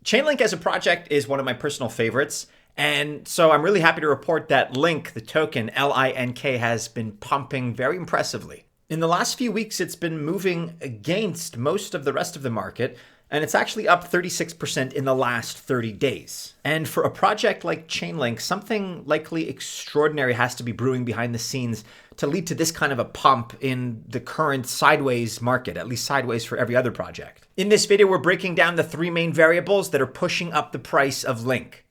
Chainlink as a project is one of my personal favorites, and so I'm really happy to report that Link, the token, L-I-N-K, has been pumping very impressively. In the last few weeks, it's been moving against most of the rest of the market, and it's actually up 36% in the last 30 days. And for a project like Chainlink, something likely extraordinary has to be brewing behind the scenes to lead to this kind of a pump in the current sideways market, at least sideways for every other project. In this video, we're breaking down the three main variables that are pushing up the price of Link.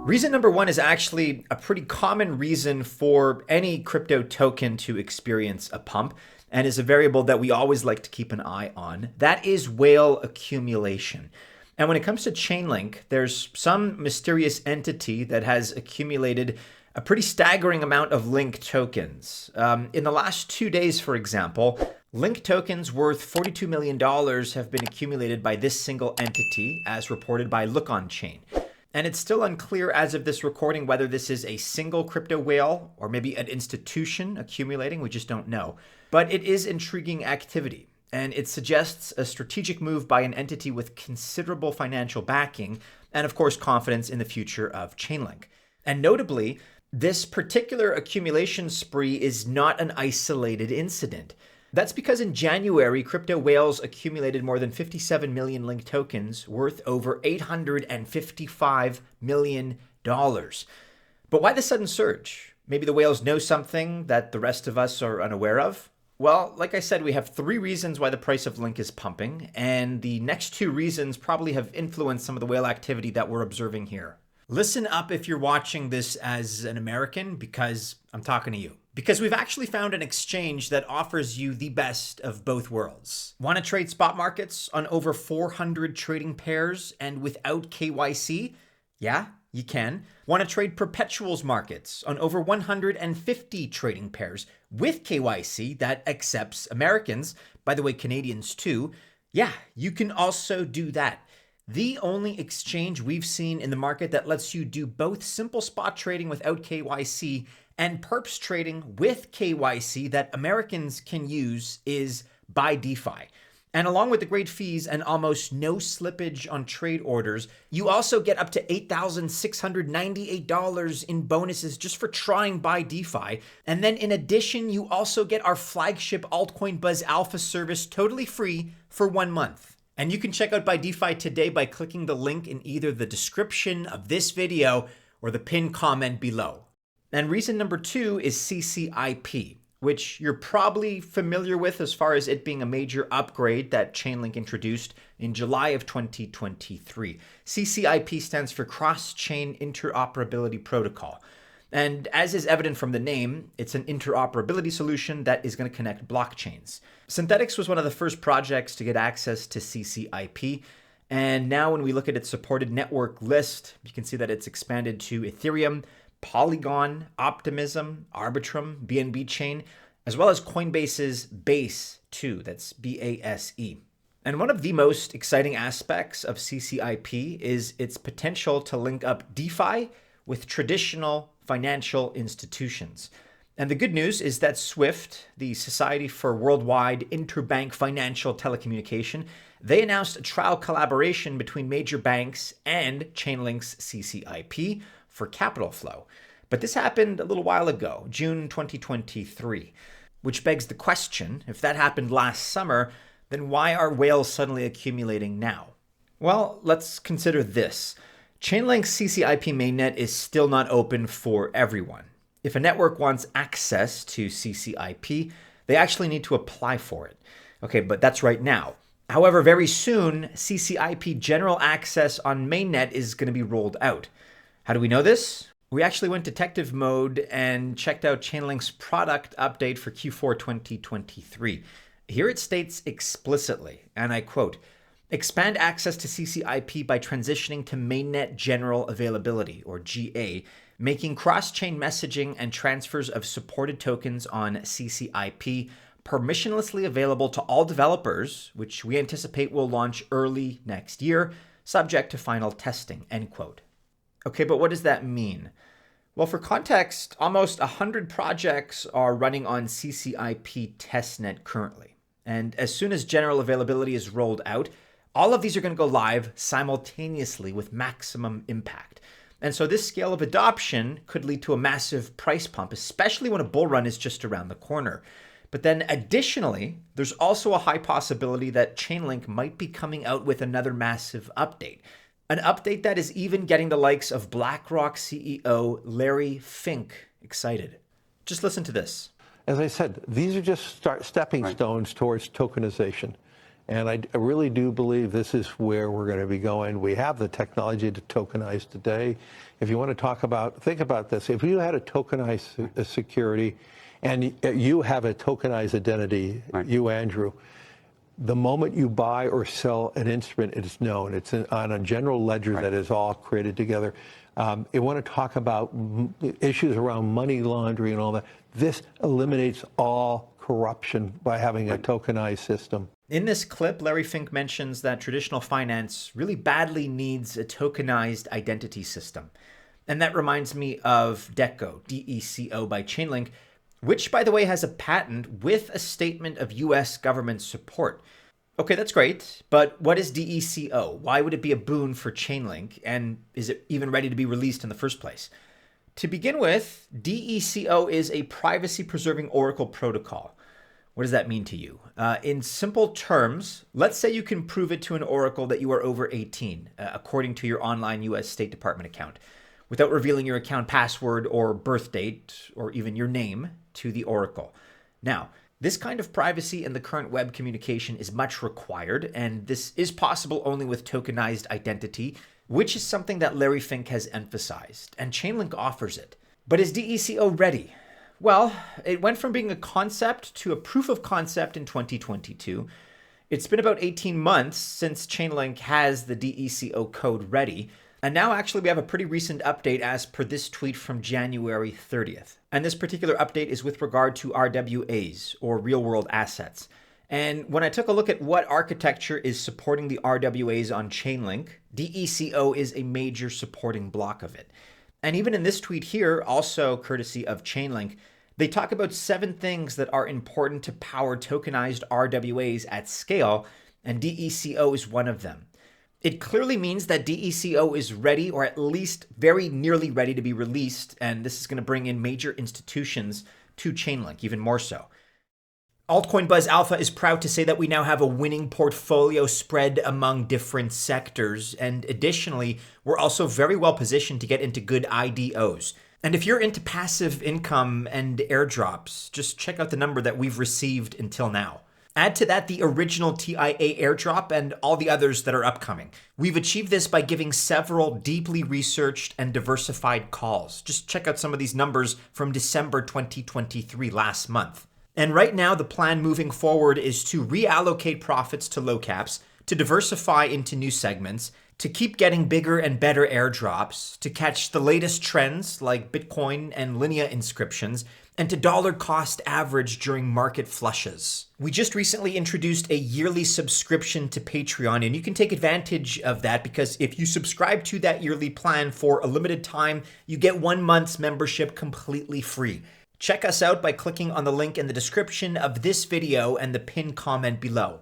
Reason number one is actually a pretty common reason for any crypto token to experience a pump, and is a variable that we always like to keep an eye on. That is whale accumulation. And when it comes to Chainlink, there's some mysterious entity that has accumulated a pretty staggering amount of Link tokens. In the last 2 days, for example, Link tokens worth $42 million have been accumulated by this single entity, as reported by LookOnChain. And it's still unclear as of this recording whether this is a single crypto whale or maybe an institution accumulating. We just don't know. But it is intriguing activity, and it suggests a strategic move by an entity with considerable financial backing and, of course, confidence in the future of Chainlink. And notably, this particular accumulation spree is not an isolated incident. That's because in January, crypto whales accumulated more than 57 million Link tokens worth over $855 million. But why the sudden surge? Maybe the whales know something that the rest of us are unaware of? Well, like I said, we have three reasons why the price of Link is pumping, and the next two reasons probably have influenced some of the whale activity that we're observing here. Listen up if you're watching this as an American, because I'm talking to you. Because we've actually found an exchange that offers you the best of both worlds. Want to trade spot markets on over 400 trading pairs and without KYC? Yeah, you can. Want to trade perpetuals markets on over 150 trading pairs with KYC that accepts Americans, by the way, Canadians too? Yeah, you can also do that. The only exchange we've seen in the market that lets you do both simple spot trading without KYC and perps trading with KYC that Americans can use is BYDFi. And along with the great fees and almost no slippage on trade orders, you also get up to $8,698 in bonuses just for trying BYDFi. And then in addition, you also get our flagship Altcoin Buzz Alpha service totally free for 1 month. And you can check out BYDFi today by clicking the link in either the description of this video or the pinned comment below. And reason number two is CCIP, which you're probably familiar with as far as it being a major upgrade that Chainlink introduced in July of 2023. CCIP stands for Cross-Chain Interoperability Protocol. And as is evident from the name, it's an interoperability solution that is going to connect blockchains. Synthetix was one of the first projects to get access to CCIP. And now when we look at its supported network list, you can see that it's expanded to Ethereum, Polygon, Optimism, Arbitrum, BNB Chain, as well as Coinbase's Base too. That's BASE. And one of the most exciting aspects of CCIP is its potential to link up DeFi with traditional financial institutions. And the good news is that SWIFT, the Society for Worldwide Interbank Financial Telecommunication, they announced a trial collaboration between major banks and Chainlink's CCIP for capital flow. But this happened a little while ago, June 2023, which begs the question, if that happened last summer, then why are whales suddenly accumulating now? Well, let's consider this. Chainlink's CCIP mainnet is still not open for everyone. If a network wants access to CCIP, they actually need to apply for it. Okay, but that's right now. However, very soon, CCIP general access on mainnet is going to be rolled out. How do we know this? We actually went detective mode and checked out Chainlink's product update for Q4 2023. Here it states explicitly, and I quote, "Expand access to CCIP by transitioning to mainnet general availability, or GA, making cross-chain messaging and transfers of supported tokens on CCIP permissionlessly available to all developers, which we anticipate will launch early next year, subject to final testing," end quote. Okay, but what does that mean? Well, for context, almost 100 projects are running on CCIP testnet currently. And as soon as general availability is rolled out, all of these are going to go live simultaneously with maximum impact. And so this scale of adoption could lead to a massive price pump, especially when a bull run is just around the corner. But then additionally, there's also a high possibility that Chainlink might be coming out with another massive update. An update that is even getting the likes of BlackRock CEO Larry Fink excited. Just listen to this. As I said, these are just stepping stones towards tokenization. And I really do believe this is where we're going to be going. We have the technology to tokenize today. If you want to talk about, think about this. If you had a tokenized security and you have a tokenized identity, you, Andrew, the moment you buy or sell an instrument, it is known. It's on a general ledger that is all created together. You want to talk about issues around money laundering and all that. This eliminates all corruption by having a tokenized system. In this clip, Larry Fink mentions that traditional finance really badly needs a tokenized identity system. And that reminds me of DECO, DECO by Chainlink, which, by the way, has a patent with a statement of US government support. Okay, that's great, but what is DECO? Why would it be a boon for Chainlink? And is it even ready to be released in the first place? To begin with, DECO is a privacy-preserving Oracle protocol. What does that mean to you? In simple terms, let's say you can prove it to an Oracle that you are over 18, according to your online US State Department account, without revealing your account password or birth date, or even your name, to the Oracle. Now, this kind of privacy in the current web communication is much required, and this is possible only with tokenized identity, which is something that Larry Fink has emphasized, and Chainlink offers it. But is DECO ready? Well, it went from being a concept to a proof of concept in 2022. It's been about 18 months since Chainlink has the DECO code ready, and now actually we have a pretty recent update as per this tweet from January 30th. And this particular update is with regard to RWAs, or real-world assets. And when I took a look at what architecture is supporting the RWAs on Chainlink, DECO is a major supporting block of it. And even in this tweet here, also courtesy of Chainlink, they talk about 7 things that are important to power tokenized RWAs at scale, and DECO is one of them. It clearly means that DECO is ready, or at least very nearly ready to be released, and this is going to bring in major institutions to Chainlink, even more so. Altcoin Buzz Alpha is proud to say that we now have a winning portfolio spread among different sectors, and additionally, we're also very well positioned to get into good IDOs. And if you're into passive income and airdrops, just check out the number that we've received until now. Add to that the original TIA airdrop and all the others that are upcoming. We've achieved this by giving several deeply researched and diversified calls. Just check out some of these numbers from December 2023, last month. And right now, the plan moving forward is to reallocate profits to low caps, to diversify into new segments, to keep getting bigger and better airdrops, to catch the latest trends like Bitcoin and Linea inscriptions, and to dollar cost average during market flushes. We just recently introduced a yearly subscription to Patreon, and you can take advantage of that because if you subscribe to that yearly plan for a limited time, you get 1 month's membership completely free. Check us out by clicking on the link in the description of this video and the pinned comment below.